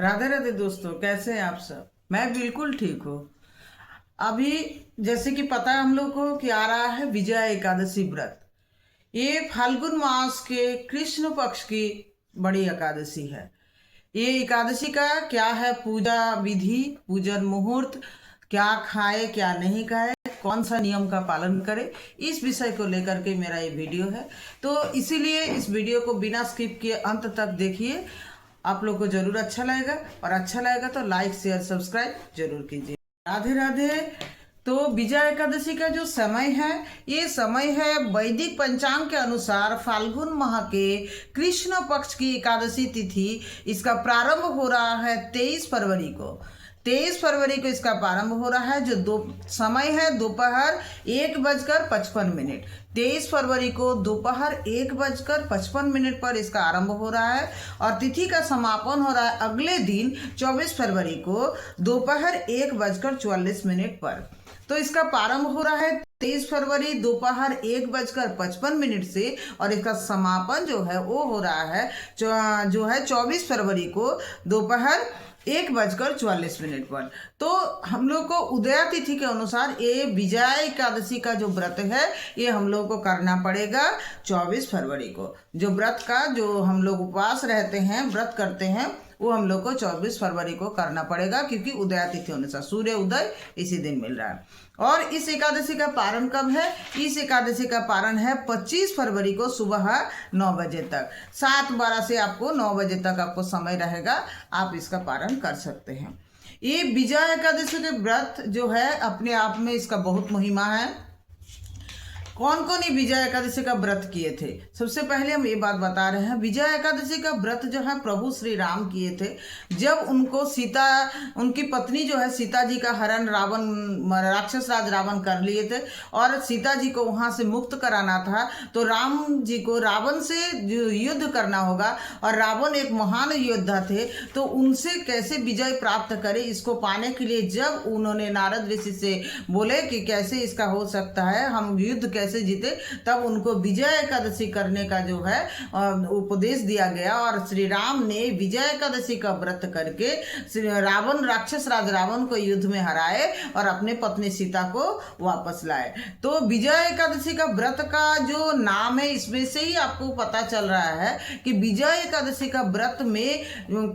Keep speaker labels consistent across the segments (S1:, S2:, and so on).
S1: राधे राधे दोस्तों, कैसे हैं आप सब। मैं बिल्कुल ठीक हूँ। अभी जैसे कि पता है हम लोग को कि आ रहा है विजया एकादशी व्रत। ये फाल्गुन मास के कृष्ण पक्ष की बड़ी एकादशी है। ये एकादशी का क्या है, पूजा विधि, पूजन मुहूर्त, क्या खाए क्या नहीं खाए, कौन सा नियम का पालन करें, इस विषय को लेकर के मेरा ये वीडियो है। तो इसीलिए इस वीडियो को बिना स्किप किए अंत तक देखिए। आप लोग को जरूर अच्छा लगेगा, और अच्छा लगेगा तो लाइक शेयर सब्सक्राइब जरूर कीजिए। राधे राधे। तो विजया एकादशी का जो समय है, ये समय है वैदिक पंचांग के अनुसार फाल्गुन माह के कृष्ण पक्ष की एकादशी तिथि। इसका प्रारंभ हो रहा है 23 फरवरी को। 23 फरवरी को इसका प्रारंभ हो रहा है। जो दो समय है दोपहर 1:55। 23 फरवरी को दोपहर 1:55 पर इसका आरंभ हो रहा है, और तिथि का समापन हो रहा है अगले दिन 24 फरवरी को दोपहर 1:44 पर। तो इसका प्रारंभ हो रहा है 23 फरवरी दोपहर 1:55 से, और इसका समापन जो है वो हो रहा है 24 फरवरी को दोपहर 1:44 पर। तो हम लोग को उदया तिथि के अनुसार ये विजया एकादशी का जो व्रत है, ये हम लोग को करना पड़ेगा 24 फरवरी को। जो व्रत का जो हम लोग उपवास रहते हैं, व्रत करते हैं, वो हम लोग को 24 फरवरी को करना पड़ेगा, क्योंकि उदया तिथि अनुसार सूर्य उदय इसी दिन मिल रहा है। और इस एकादशी का पारण कब है? इस एकादशी का पारण है 25 फरवरी को सुबह 9 बजे तक। 7:12 से आपको 9 बजे तक आपको समय रहेगा, आप इसका पारण कर सकते हैं। ये विजया एकादशी के व्रत जो है अपने आप में इसका बहुत महिमा है। कौन कौन ये विजया एकादशी का व्रत किए थे, सबसे पहले हम ये बात बता रहे हैं। विजया एकादशी का व्रत जो है प्रभु श्री राम किए थे। जब उनको सीता, उनकी पत्नी जो है सीता जी का हरण राक्षस राज रावण कर लिए थे, और सीता जी को वहां से मुक्त कराना था, तो राम जी को रावण से युद्ध करना होगा, और रावण एक महान योद्धा थे, तो उनसे कैसे विजय प्राप्त करे, इसको पाने के लिए जब उन्होंने नारद ऋषि से बोले कि कैसे इसका हो सकता है, हम युद्ध कैसे जीते, तब उनको विजय एकादशी करने का जो है उपदेश दिया गया, और श्री राम ने विजय एकादशी का व्रत करके रावण, राक्षस राज रावण को युद्ध में हराए और अपने पत्नी सीता को वापस लाए। तो विजय एकादशी का व्रत का जो नाम है, इसमें से ही आपको पता चल रहा है कि विजय एकादशी का व्रत में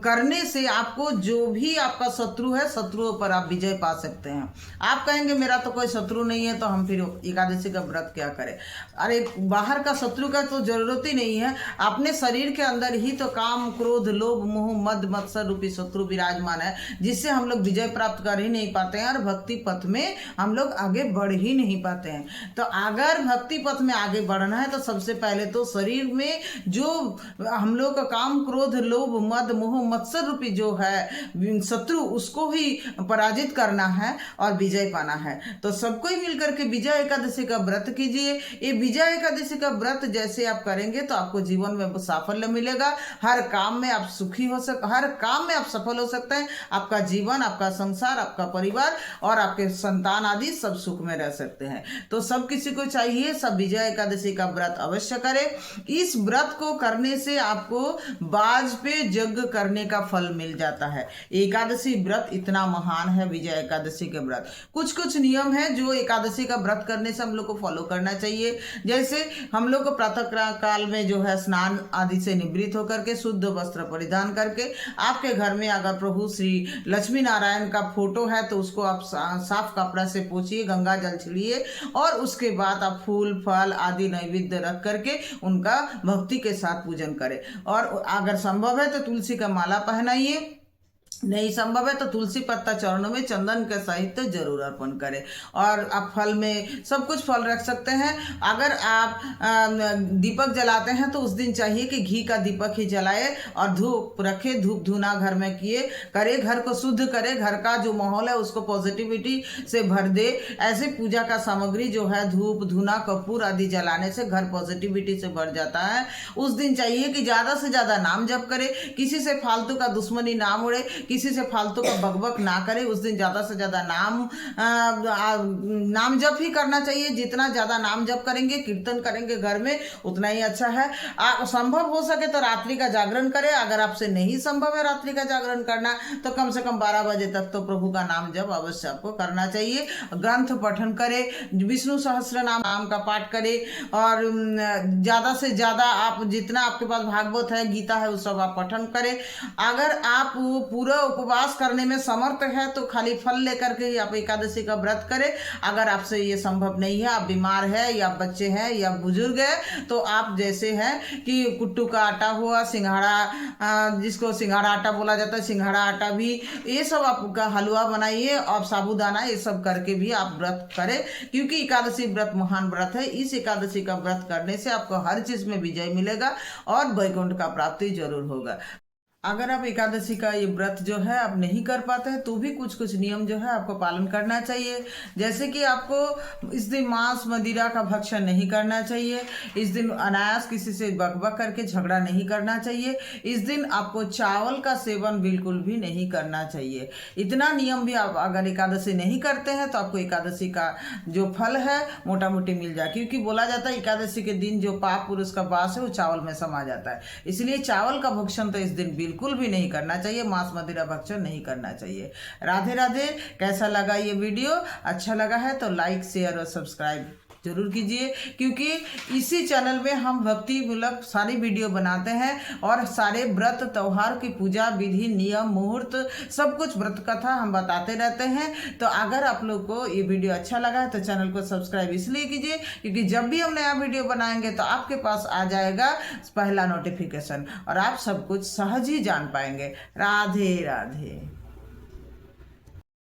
S1: करने से आपको जो भी आपका शत्रु है, शत्रुओं पर आप विजय पा सकते हैं। आप कहेंगे मेरा तो कोई शत्रु नहीं है, तो हम फिर एकादशी का व्रत क्या करें। अरे बाहर का शत्रु का तो जरूरत ही नहीं है, अपने शरीर के अंदर ही तो काम, क्रोध, लोभ, मोह, मद, मत्सर रूपी शत्रु विराजमान है, जिससे हम लोग विजय प्राप्त कर ही नहीं पाते हैं, और भक्ति पथ में हम लोग आगे बढ़ ही नहीं पाते हैं। तो अगर भक्ति पथ में आगे बढ़ना है, तो सबसे पहले तो शरीर में जो हम लोग का काम, क्रोध, लोभ, मद, मोह, मत्सर रूपी जो है शत्रु, उसको ही पराजित करना है और विजय पाना है। तो सबको ही मिलकर के विजय एकादशी का व्रत कीजिए। ये विजय एकादशी का व्रत जैसे आप करेंगे तो आपको जीवन में साफल्य मिलेगा। हर काम में आप सुखी हो हर काम में आप सफल हो सकते हैं। आपका जीवन, आपका संसार, आपका परिवार और आपके संतान आदि सब सुख में रह सकते हैं। तो सब किसी को चाहिए सब विजय एकादशी का व्रत अवश्य करें। इस व्रत को करने से आपको बाज पे यज्ञ करने का फल मिल जाता है। एकादशी व्रत इतना महान है। विजय एकादशी के व्रत कुछ कुछ नियम है जो एकादशी का व्रत करने से हम लोग को फॉलो करना चाहिए। जैसे हम लोग को प्रातः काल में जो है स्नान आदि से निवृत्त होकर के शुद्ध वस्त्र परिधान करके, आपके घर में अगर प्रभु श्री लक्ष्मी नारायण का फोटो है तो उसको आप साफ कपड़ा से पोछिए, गंगा जल छिड़िए, और उसके बाद आप फूल फल आदि नैवेद्य रख करके उनका भक्ति के साथ पूजन करें। और अगर संभव है तो तुलसी का माला पहनाइए, नहीं संभव है तो तुलसी पत्ता चरणों में चंदन के सहित जरूर अर्पण करें। और आप फल में सब कुछ फल रख सकते हैं। अगर आप दीपक जलाते हैं तो उस दिन चाहिए कि घी का दीपक ही जलाए, और धूप रखे, धूप धुना घर में करे, घर को शुद्ध करे, घर का जो माहौल है उसको पॉजिटिविटी से भर दे। ऐसे पूजा का सामग्री जो है धूप धुना कपूर आदि जलाने से घर पॉजिटिविटी से भर जाता है। उस दिन चाहिए कि ज्यादा से ज्यादा नाम जप करे, किसी से फालतू का दुश्मनी ना उड़े, किसी से फालतू का बकबक ना करें। उस दिन ज़्यादा से ज़्यादा नाम जप ही करना चाहिए। जितना ज़्यादा नाम जप करेंगे, कीर्तन करेंगे घर में, उतना ही अच्छा है। संभव हो सके तो रात्रि का जागरण करें। अगर आपसे नहीं संभव है रात्रि का जागरण करना तो कम से कम 12 बजे तक तो प्रभु का नाम जप अवश्य आपको करना चाहिए। ग्रंथ पठन करें, विष्णु सहस्त्र नाम का पाठ करें और ज़्यादा से ज़्यादा आप जितना आपके पास भागवत है, गीता है, उस सब आप पठन करें। अगर आप पूरा उपवास करने में समर्थ है तो खाली फल लेकर के ही आप एकादशी का व्रत करें। अगर आपसे ये संभव नहीं है, आप बीमार है या बच्चे हैं या बुजुर्ग है, तो आप जैसे हैं कि कुट्टू का आटा हुआ, सिंघाड़ा, जिसको सिंघाड़ा आटा बोला जाता है, सिंघाड़ा आटा भी, ये सब आपका हलवा बनाइए और साबूदाना, ये सब करके भी आप व्रत करें। क्योंकि एकादशी व्रत महान व्रत है। इस एकादशी का व्रत करने से आपको हर चीज में विजय मिलेगा और वैकुंठ का प्राप्ति जरूर होगा। अगर आप एकादशी का ये व्रत जो है आप नहीं कर पाते हैं तो भी कुछ कुछ नियम जो है आपको पालन करना चाहिए। जैसे कि आपको इस दिन मांस मदिरा का भक्षण नहीं करना चाहिए। इस दिन अनायास किसी से बकबक करके झगड़ा नहीं करना चाहिए। इस दिन आपको चावल का सेवन बिल्कुल भी नहीं करना चाहिए। इतना नियम भी आप अगर एकादशी नहीं करते हैं तो आपको एकादशी का जो फल है मोटा मोटी मिल जाए। क्योंकि बोला जाता है एकादशी के दिन जो पाप पुरुष का वास है वो चावल में समा जाता है। इसलिए चावल का भक्षण तो इस दिन बिल्कुल भी नहीं करना चाहिए। मांस मदिरा भक्षण नहीं करना चाहिए। राधे राधे। कैसा लगा ये वीडियो? अच्छा लगा है तो लाइक, शेयर और सब्सक्राइब जरूर कीजिए। क्योंकि इसी चैनल में हम भक्ति मूलक सारी वीडियो बनाते हैं और सारे व्रत त्योहार की पूजा विधि, नियम, मुहूर्त, सब कुछ व्रत कथा हम बताते रहते हैं। तो अगर आप लोग को ये वीडियो अच्छा लगा है तो चैनल को सब्सक्राइब इसलिए कीजिए क्योंकि जब भी हम नया वीडियो बनाएंगे तो आपके पास आ जाएगा पहला नोटिफिकेशन और आप सब कुछ सहज ही जान पाएंगे। राधे राधे।